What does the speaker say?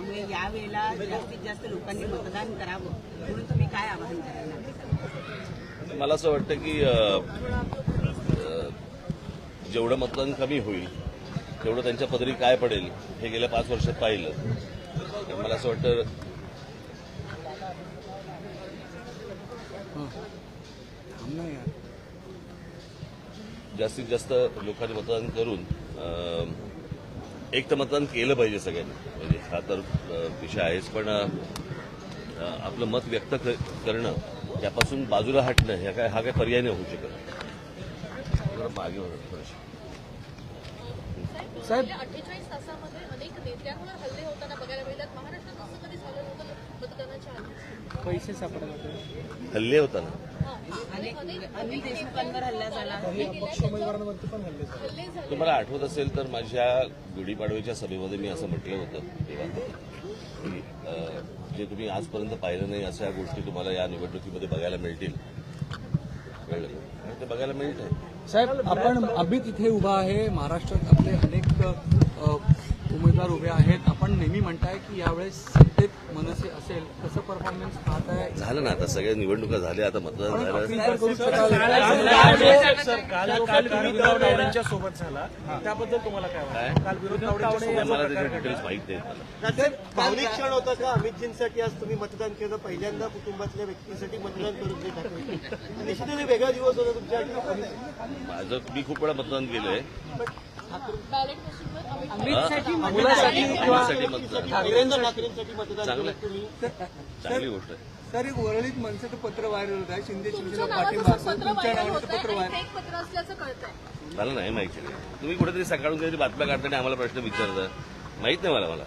त्यामुळे यावेळेला जास्तीत जास्त लोकांनी मतदान करावं म्हणून तुम्ही काय आवाहन कराल? मला असं वाटतं की जेवढं मतदान कमी होईल तेवढं त्यांच्या पदरी काय पडेल हे गेल्या 5 वर्षात पाहिलं. तर मला असं वाटतं जास्तीत जास्त लोकांनी मतदान करून एक तर मतदान केलं पाहिजे सगळ्यांनी, म्हणजे हा तर विषय आहेच, पण आपलं मत व्यक्त करणं त्यापासून बाजूला हटणं हा काय पर्याय नाही होऊ शकत. मागे थोडीशी साहेब 48 तासामध्ये अनेक नेत्यांवर हल्ले होताना बघायला मिळतात. महाराष्ट्रात असं कधी झालं नव्हतं मतदानाच्या आधी. पैसे सापडत होते, हल्ले होताना अनिल देशमुखांवर हल्ला झाला, अपक्ष उमेदवारांवरती पण हल्ले झाले. तुम्हाला आठवत असेल तर माझ्या गुढीपाडव्याच्या सभेमध्ये मी असं म्हटलं होतं तेव्हा की जे तुम्ही आजपर्यंत पाहिलं नाही अशा गोष्टी तुम्हाला या निवडणुकीमध्ये बघायला मिळतील. कळलं का? ते बघायला मिळत आहे. साहेब, आपण अभित इथे उभा आहे. महाराष्ट्रात आपले अनेक उमेदवार उभे आहेत. आपण नेहमी म्हणताय की यावेळेस सत्तेत मनसे असेल, कसं परफॉर्मन्स पाहताय? झालं ना, आता सगळ्या निवडणुका झाल्या, आता मतदान झालं. सोबत झाला त्याबद्दल तुम्हाला काय वाटतं? काल विरोध मला त्याच्या डिटेल्स माहित नाहीत. भावनिक क्षण होता का अमितजींसाठी आज तुम्ही मतदान केलं? पहिल्यांदा कुटुंबातल्या व्यक्तीसाठी मतदान करून देत निश्चितच वेगळा दिवस होता तुमच्यासाठी. माझं मी खूप वेळा मतदान केलंय. बॅलेट मशीनवर मुलासाठी मतदान पहिल्यांदा ठाकरेंसाठी मतदान चांगलं केलं तुम्ही. चांगली गोष्ट आहे. सर, एक वरळीत मनसेचं पत्र व्हायरल होत आहे. शिंदे तुमच्या शिवसेना नावाचं पाठिंबा असं पत्र तुमच्या व्हायरल नावाचं होत पत्र आहे आणि व्हायरल. फेक पत्र असल्याचं कळतंय. मला नाही माहिती. तुम्ही कुठेतरी सकाळून काहीतरी बातम्या काढताना आम्हाला प्रश्न विचारता, माहित नाही मला.